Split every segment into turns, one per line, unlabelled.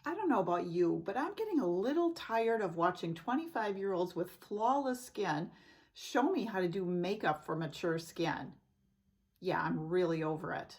I don't know about you, but I'm getting a little tired of watching 25-year-olds with flawless skin show me how to do makeup for mature skin. Yeah, I'm really over it.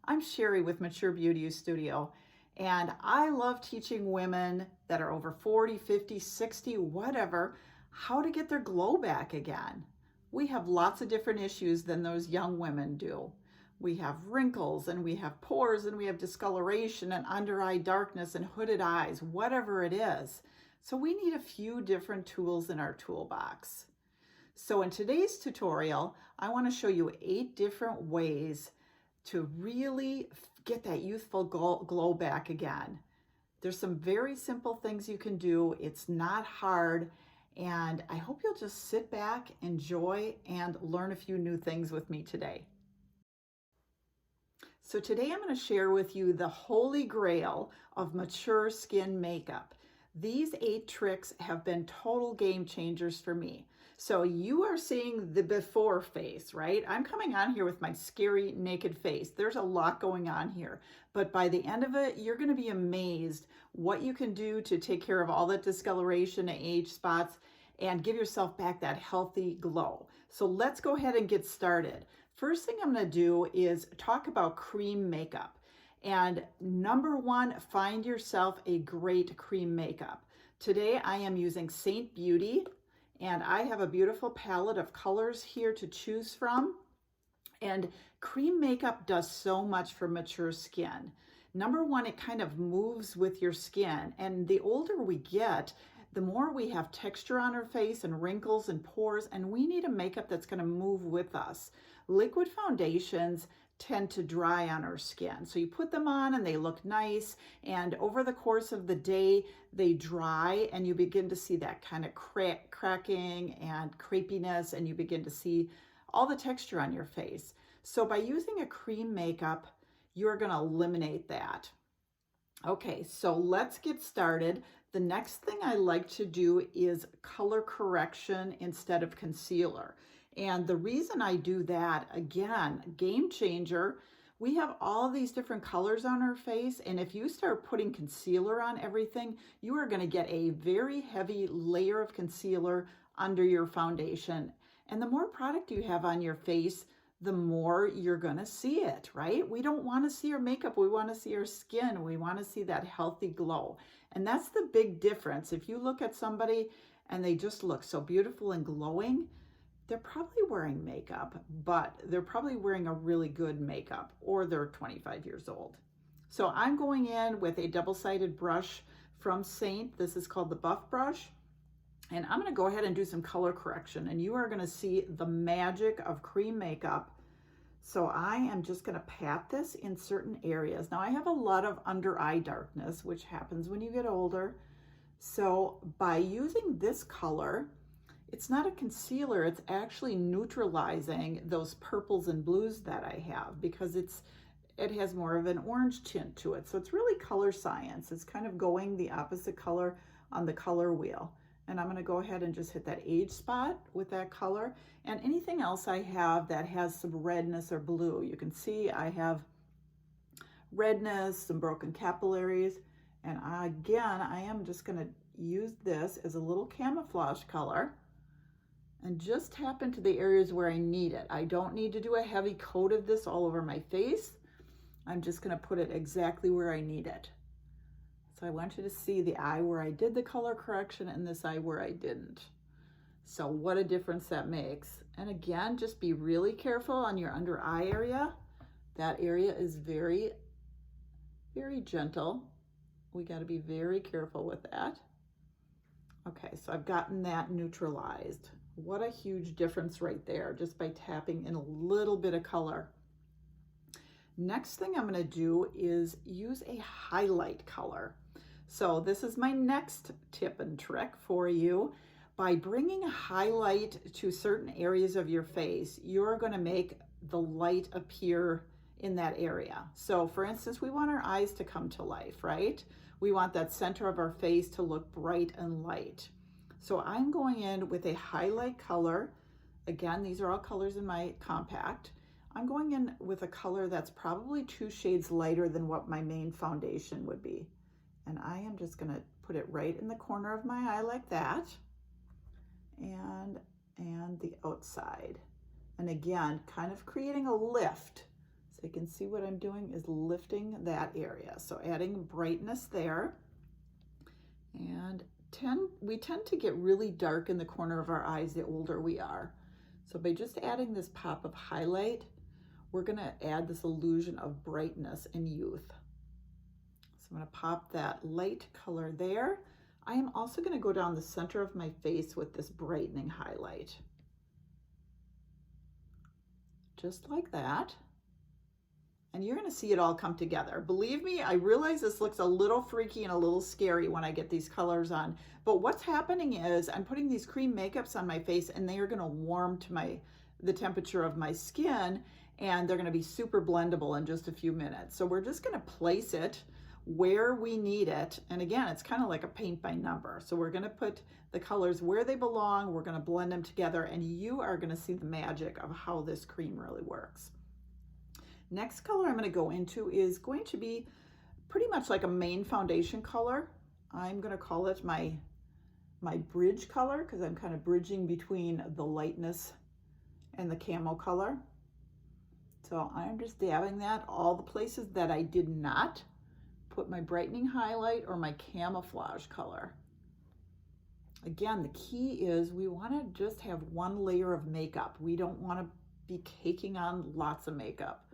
I'm Sherry with Mature Beauty Studio, and I love teaching women that are over 40, 50, 60, whatever, how to get their glow back again. We have lots of different issues than those young women do. We have wrinkles and we have pores and we have discoloration and under eye darkness and hooded eyes, whatever it is. So we need a few different tools in our toolbox. So in today's tutorial, I want to show you 8 different ways to really get that youthful glow back again. There's some very simple things you can do. It's not hard. And I hope you'll just sit back, enjoy, and learn a few new things with me today. So today I'm going to share with you the holy grail of mature skin makeup. These 8 tricks have been total game changers for me. So you are seeing the before face, right? I'm coming on here with my scary naked face. There's a lot going on here, but by the end of it, you're going to be amazed what you can do to take care of all that discoloration and age spots and give yourself back that healthy glow. So let's go ahead and get started. First thing I'm going to do is talk about cream makeup. And number one, find yourself a great cream makeup. Today I am using Saint Beauty, and I have a beautiful palette of colors here to choose from. And cream makeup does so much for mature skin. Number one, it kind of moves with your skin. And the older we get, the more we have texture on our face and wrinkles and pores, and we need a makeup that's going to move with us. Liquid foundations tend to dry on our skin. So you put them on and they look nice, and over the course of the day, they dry and you begin to see that kind of cracking and crepiness, and you begin to see all the texture on your face. So by using a cream makeup, you're going to eliminate that. Okay, so let's get started. The next thing I like to do is color correction instead of concealer. And the reason I do that, again, game changer, we have all these different colors on our face, and if you start putting concealer on everything, you are going to get a very heavy layer of concealer under your foundation. And the more product you have on your face, the more you're going to see it, right? We don't want to see our makeup. We want to see our skin. We want to see that healthy glow. And that's the big difference. If you look at somebody and they just look so beautiful and glowing, they're probably wearing makeup, but they're probably wearing a really good makeup, or they're 25 years old. So I'm going in with a double-sided brush from Saint. This is called the Buff Brush. And I'm going to go ahead and do some color correction, and you are going to see the magic of cream makeup. So I am just going to pat this in certain areas. Now I have a lot of under eye darkness, which happens when you get older. So by using this color, it's not a concealer, it's actually neutralizing those purples and blues that I have, because it has more of an orange tint to it. So it's really color science. It's kind of going the opposite color on the color wheel. And I'm going to go ahead and just hit that age spot with that color, and anything else I have that has some redness or blue. You can see I have redness, some broken capillaries, and again, I am just going to use this as a little camouflage color and just tap into the areas where I need it. I don't need to do a heavy coat of this all over my face. I'm just going to put it exactly where I need it. So I want you to see the eye where I did the color correction and this eye where I didn't. So what a difference that makes. And again, just be really careful on your under eye area. That area is very, very gentle. We got to be very careful with that. Okay, so I've gotten that neutralized. What a huge difference right there, just by tapping in a little bit of color. Next thing I'm going to do is use a highlight color. So this is my next tip and trick for you. By bringing a highlight to certain areas of your face, you're going to make the light appear in that area. So for instance, we want our eyes to come to life, right? We want that center of our face to look bright and light. So I'm going in with a highlight color. Again, these are all colors in my compact. I'm going in with a color that's probably 2 shades lighter than what my main foundation would be. And I am just gonna put it right in the corner of my eye like that, and the outside. And again, kind of creating a lift. So you can see what I'm doing is lifting that area. So adding brightness there. And we tend to get really dark in the corner of our eyes the older we are. So by just adding this pop of highlight, we're gonna add this illusion of brightness and youth. So I'm gonna pop that light color there. I am also gonna go down the center of my face with this brightening highlight. Just like that. And you're gonna see it all come together. Believe me, I realize this looks a little freaky and a little scary when I get these colors on, but what's happening is I'm putting these cream makeups on my face and they are gonna warm to the temperature of my skin, and they're gonna be super blendable in just a few minutes. So we're just gonna place it where we need it. And again, it's kind of like a paint by number. So we're gonna put the colors where they belong, we're gonna blend them together, and you are gonna see the magic of how this cream really works. Next color I'm going to go into is going to be pretty much like a main foundation color. I'm going to call it my bridge color because I'm kind of bridging between the lightness and the camo color. So I'm just dabbing that all the places that I did not put my brightening highlight or my camouflage color. Again, the key is we want to just have one layer of makeup. We don't want to be caking on lots of makeup.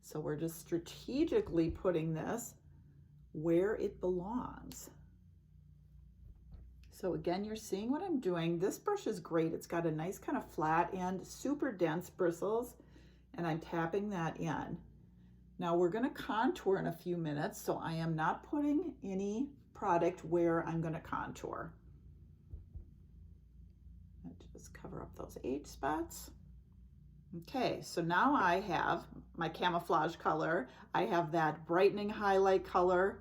So we're just strategically putting this where it belongs. So again, you're seeing what I'm doing. This brush is great. It's got a nice kind of flat and super dense bristles, and I'm tapping that in. Now we're going to contour in a few minutes, so I am not putting any product where I'm going to contour. Just cover up those H spots. Okay, so now I have my camouflage color, I have that brightening highlight color,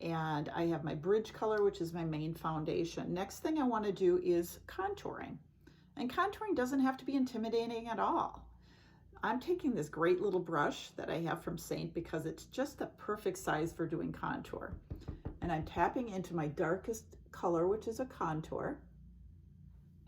and I have my bridge color, which is my main foundation. Next thing I want to do is contouring. And contouring doesn't have to be intimidating at all. I'm taking this great little brush that I have from Saint because it's just the perfect size for doing contour. And I'm tapping into my darkest color, which is a contour.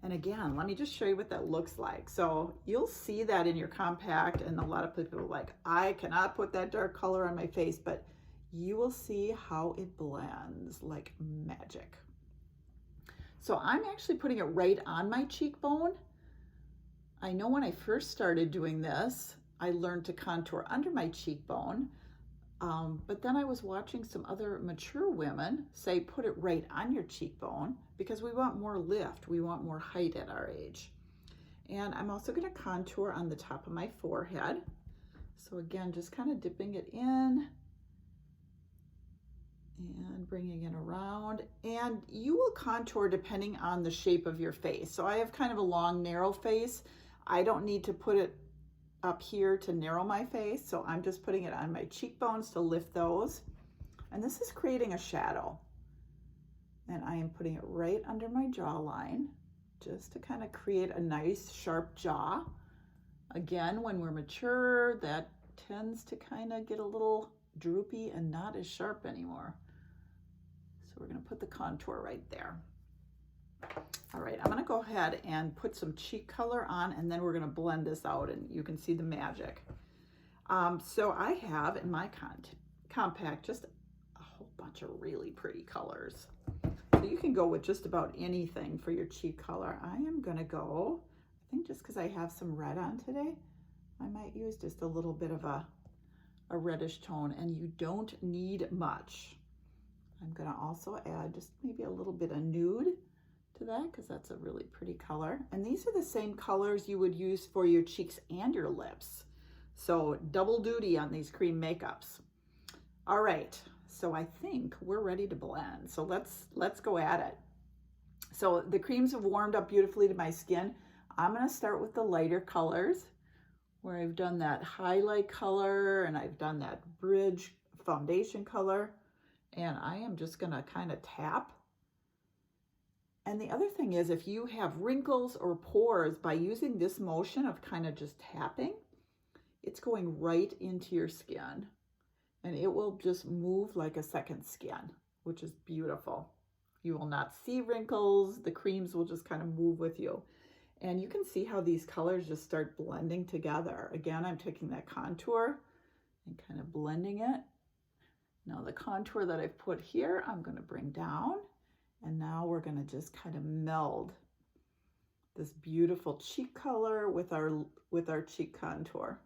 And again, let me just show you what that looks like. So you'll see that in your compact, and a lot of people are like, I cannot put that dark color on my face, but you will see how it blends like magic. So I'm actually putting it right on my cheekbone. I know when I first started doing this, I learned to contour under my cheekbone, but then I was watching some other mature women say put it right on your cheekbone because we want more lift, we want more height at our age. And I'm also going to contour on the top of my forehead. So again, just kind of dipping it in and bringing it around. And you will contour depending on the shape of your face. So I have kind of a long, narrow face. I don't need to put it up here to narrow my face, so I'm just putting it on my cheekbones to lift those. And this is creating a shadow. And I am putting it right under my jawline just to kind of create a nice sharp jaw. Again, when we're mature, that tends to kind of get a little droopy and not as sharp anymore. So we're going to put the contour right there. All right, I'm going to go ahead and put some cheek color on, and then we're going to blend this out and you can see the magic. So I have in my compact just a whole bunch of really pretty colors. So you can go with just about anything for your cheek color. I am going to go, I think just because I have some red on today, I might use just a little bit of a reddish tone, and you don't need much. I'm going to also add just maybe a little bit of nude to that because that's a really pretty color. And these are the same colors you would use for your cheeks and your lips. So double duty on these cream makeups. All right, so I think we're ready to blend. So let's go at it. So the creams have warmed up beautifully to my skin. I'm going to start with the lighter colors where I've done that highlight color and I've done that bridge foundation color. And I am just going to kind of tap. And the other thing is, if you have wrinkles or pores, by using this motion of kind of just tapping, it's going right into your skin and it will just move like a second skin. which is beautiful. You will not see wrinkles. The creams will just kind of move with you. And you can see how these colors just start blending together. Again, I'm taking that contour and kind of blending it. Now the contour that I've put here, I'm going to bring down. And now we're going to just kind of meld this beautiful cheek color with our cheek contour.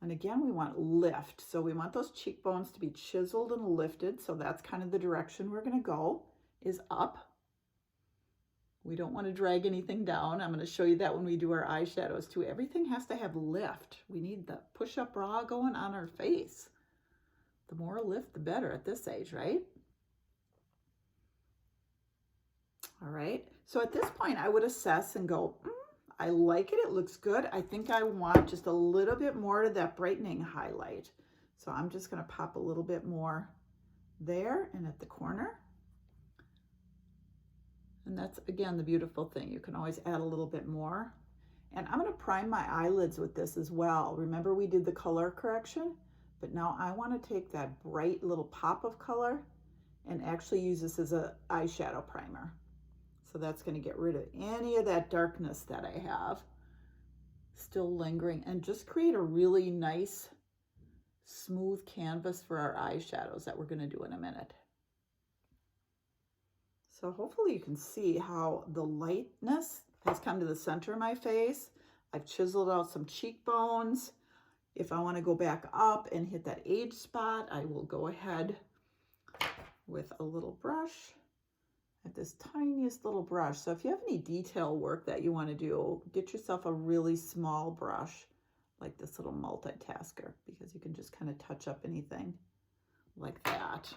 And again, we want lift. So we want those cheekbones to be chiseled and lifted. So that's kind of the direction we're going to go, is up. We don't want to drag anything down. I'm going to show you that when we do our eyeshadows too. Everything has to have lift. We need the push-up bra going on our face. The more lift, the better at this age, right? All right. So at this point, I would assess and go, I like it. It looks good. I think I want just a little bit more of that brightening highlight. So I'm just going to pop a little bit more there and at the corner. And that's, again, the beautiful thing. You can always add a little bit more. And I'm going to prime my eyelids with this as well. Remember, we did the color correction, but now I want to take that bright little pop of color and actually use this as an eyeshadow primer. So that's going to get rid of any of that darkness that I have still lingering and just create a really nice, smooth canvas for our eyeshadows that we're going to do in a minute. So hopefully you can see how the lightness has come to the center of my face. I've chiseled out some cheekbones. If I want to go back up and hit that age spot, I will go ahead with a little brush, at this tiniest little brush. So if you have any detail work that you want to do, get yourself a really small brush like this little multitasker, because you can just kind of touch up anything like that.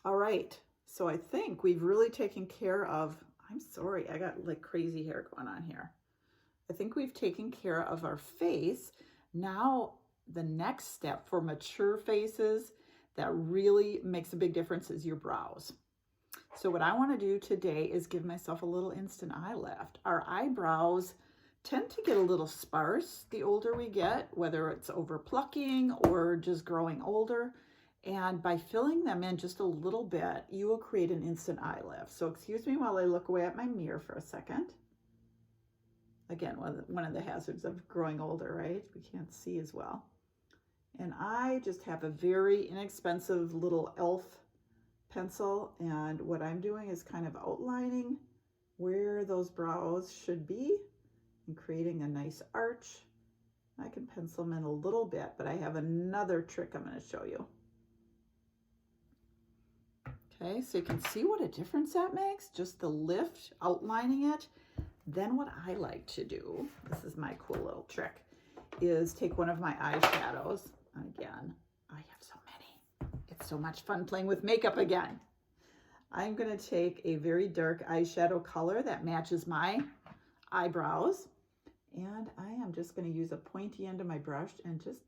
All right, so I think we've really taken care of, I'm sorry, I got like crazy hair going on here. I think we've taken care of our face. Now the next step for mature faces that really makes a big difference is your brows. So what I want to do today is give myself a little instant eye lift. Our eyebrows tend to get a little sparse the older we get, whether it's over plucking or just growing older. And by filling them in just a little bit, you will create an instant eye lift. So excuse me while I look away at my mirror for a second. Again, one of the hazards of growing older, right? We can't see as well. And I just have a very inexpensive little e.l.f. pencil. And what I'm doing is kind of outlining where those brows should be and creating a nice arch. I can pencil them in a little bit, but I have another trick I'm going to show you. Okay, so you can see what a difference that makes, just the lift, outlining it. Then what I like to do, this is my cool little trick, is take one of my eyeshadows. Again, I have so many. It's so much fun playing with makeup again. I'm going to take a very dark eyeshadow color that matches my eyebrows. And I am just going to use a pointy end of my brush and just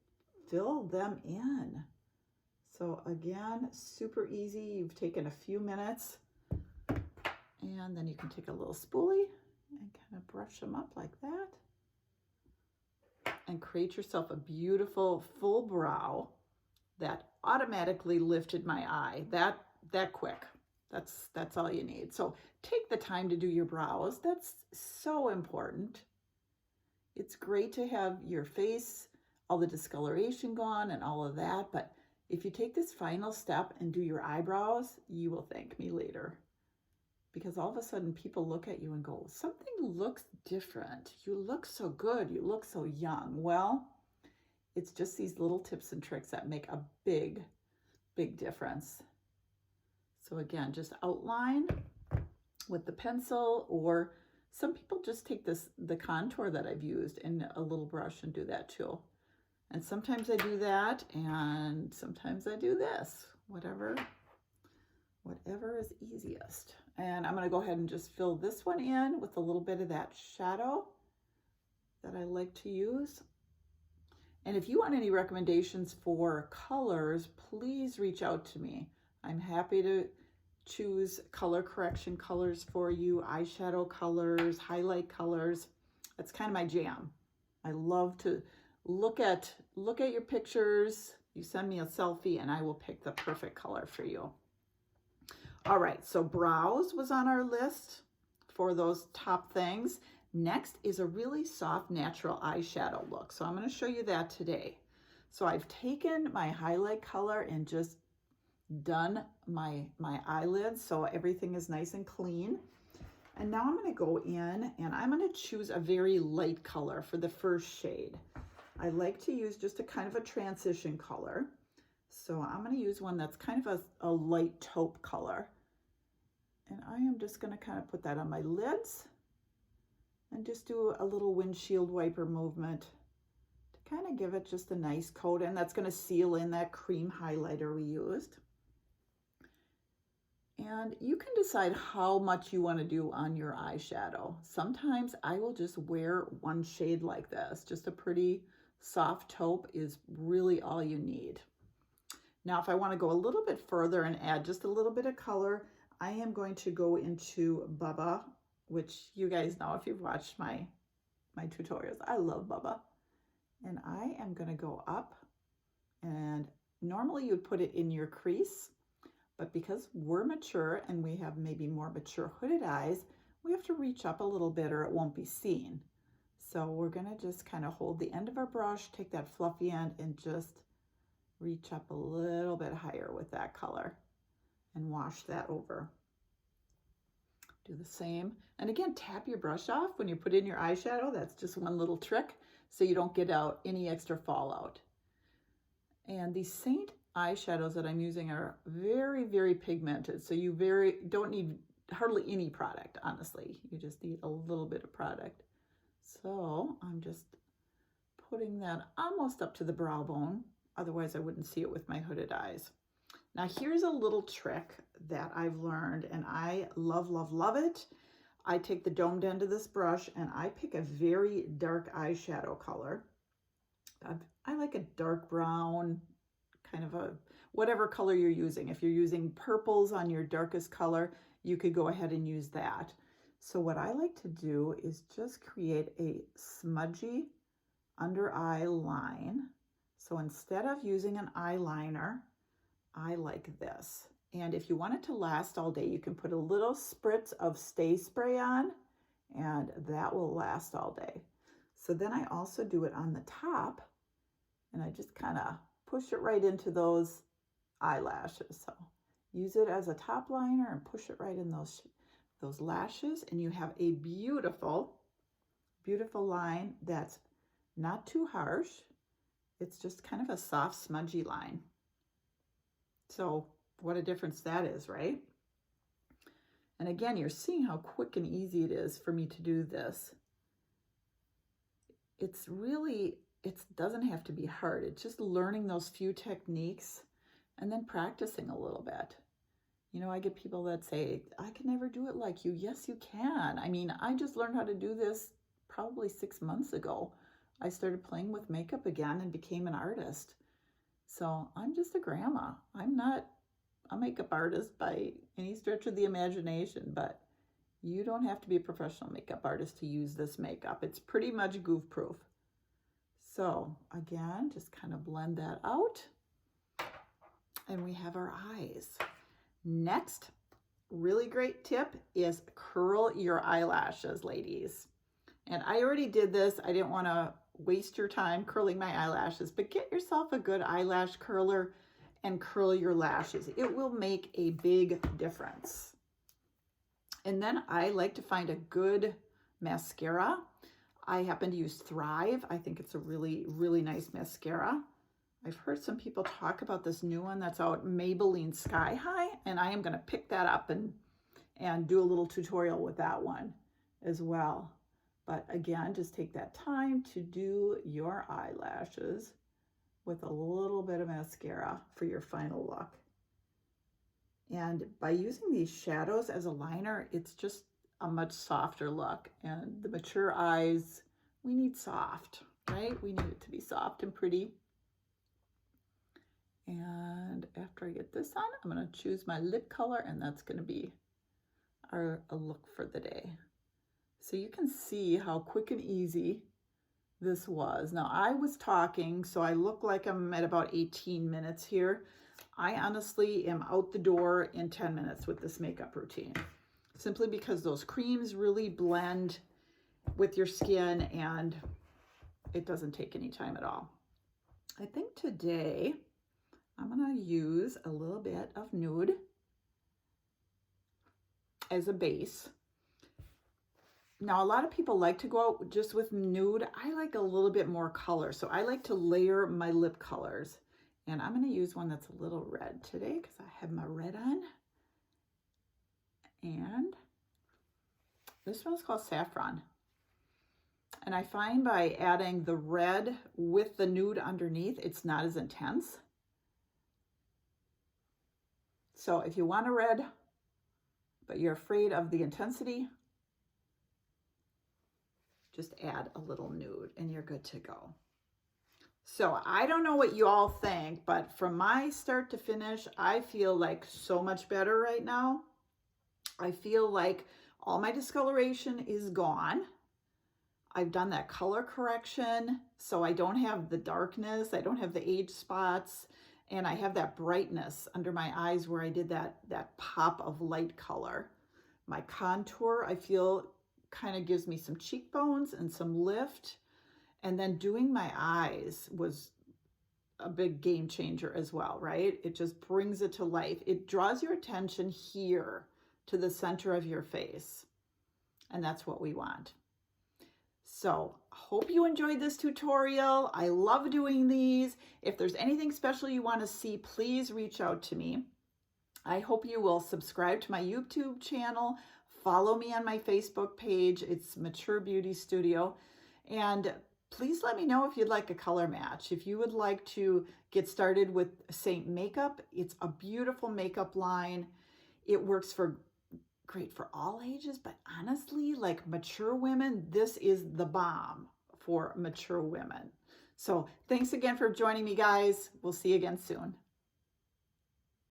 fill them in. So again, super easy. You've taken a few minutes, and then you can take a little spoolie and kind of brush them up like that and create yourself a beautiful full brow that automatically lifted my eye that quick. That's all you need. So take the time to do your brows. That's so important. It's great to have your face, all the discoloration gone and all of that, but if you take this final step and do your eyebrows, you will thank me later. Because all of a sudden people look at you and go, something looks different. You look so good. You look so young. Well, it's just these little tips and tricks that make a big, big difference. So again, just outline with the pencil, or some people just take the contour that I've used in a little brush and do that too. And sometimes I do that, and sometimes I do this, whatever is easiest. And I'm going to go ahead and just fill this one in with a little bit of that shadow that I like to use. And if you want any recommendations for colors, please reach out to me. I'm happy to choose color correction colors for you, eyeshadow colors, highlight colors. That's kind of my jam. I love to look at your pictures, You send me a selfie and I will pick the perfect color for you. All right, so brows was on our list for those top things. Next is a really soft natural eyeshadow look. So I'm going to show you that today. So I've taken my highlight color and just done my eyelids so everything is nice and clean. And now I'm going to go in and I'm going to choose a very light color for the first shade. I like to use just a kind of a transition color. So I'm going to use one that's kind of a light taupe color. And I am just going to kind of put that on my lids and just do a little windshield wiper movement to kind of give it just a nice coat. And that's going to seal in that cream highlighter we used. And you can decide how much you want to do on your eyeshadow. Sometimes I will just wear one shade like this. Just a pretty soft taupe is really all you need. Now, if I want to go a little bit further and add just a little bit of color, I am going to go into Bubba, which you guys know if you've watched my tutorials. I love Bubba. And I am going to go up, and normally you'd put it in your crease, but because we're mature and we have maybe more mature hooded eyes, we have to reach up a little bit or it won't be seen. So we're going to just kind of hold the end of our brush, take that fluffy end and just reach up a little bit higher with that color and wash that over. Do the same. And again, tap your brush off when you put in your eyeshadow. That's just one little trick so you don't get out any extra fallout. And these Saint eyeshadows that I'm using are very, very pigmented. So you don't need hardly any product, honestly. You just need a little bit of product. So I'm just putting that almost up to the brow bone. Otherwise I wouldn't see it with my hooded eyes. Now here's a little trick that I've learned and I love, love, love it. I take the domed end of this brush and I pick a very dark eyeshadow color. I like a dark brown, kind of a whatever color you're using. If you're using purples on your darkest color, you could go ahead and use that. So what I like to do is just create a smudgy under eye line. So instead of using an eyeliner, I like this. And if you want it to last all day, you can put a little spritz of Stay Spray on and that will last all day. So then I also do it on the top and I just kind of push it right into those eyelashes. So use it as a top liner and push it right in those lashes and you have a beautiful, beautiful line that's not too harsh. It's just kind of a soft, smudgy line. So what a difference that is, right? And again, you're seeing how quick and easy it is for me to do this. It doesn't have to be hard. It's just learning those few techniques and then practicing a little bit. You know, I get people that say, I can never do it like you. Yes, you can. I mean, I just learned how to do this probably 6 months ago. I started playing with makeup again and became an artist. So I'm just a grandma. I'm not a makeup artist by any stretch of the imagination, but you don't have to be a professional makeup artist to use this makeup. It's pretty much goof proof. So again, just kind of blend that out. And we have our eyes. Next, really great tip is curl your eyelashes, ladies. And I already did this. I didn't want to waste your time curling my eyelashes, but get yourself a good eyelash curler and curl your lashes. It will make a big difference. And then I like to find a good mascara. I happen to use Thrive. I think it's a really, really nice mascara. I've heard some people talk about this new one that's out, Maybelline Sky High, and I am going to pick that up and do a little tutorial with that one as well. But again, just take that time to do your eyelashes with a little bit of mascara for your final look. And by using these shadows as a liner, it's just a much softer look. And the mature eyes, we need soft, right? We need it to be soft and pretty. And after I get this on, I'm going to choose my lip color, and that's going to be a look for the day. So you can see how quick and easy this was. Now I was talking, so I look like I'm at about 18 minutes here. I honestly am out the door in 10 minutes with this makeup routine, simply because those creams really blend with your skin and it doesn't take any time at all. I think today I'm going to use a little bit of nude as a base. Now, a lot of people like to go out just with nude. I like a little bit more color, so I like to layer my lip colors. And I'm going to use one that's a little red today because I have my red on. And this one's called Saffron. And I find by adding the red with the nude underneath, it's not as intense. So if you want a red, but you're afraid of the intensity, just add a little nude and you're good to go. So I don't know what you all think, but from my start to finish, I feel like so much better right now. I feel like all my discoloration is gone. I've done that color correction, so I don't have the darkness, I don't have the age spots, and I have that brightness under my eyes where I did that pop of light color. My contour, I feel, kind of gives me some cheekbones and some lift. And then doing my eyes was a big game changer as well, right? It just brings it to life. It draws your attention here to the center of your face. And that's what we want. So hope you enjoyed this tutorial. I love doing these. If there's anything special you want to see, please reach out to me. I hope you will subscribe to my YouTube channel. Follow me on my Facebook page. It's Mature Beauty Studio. And please let me know if you'd like a color match. If you would like to get started with Saint Makeup, it's a beautiful makeup line. It works great for all ages, but honestly, like mature women, this is the bomb for mature women. So thanks again for joining me, guys. We'll see you again soon.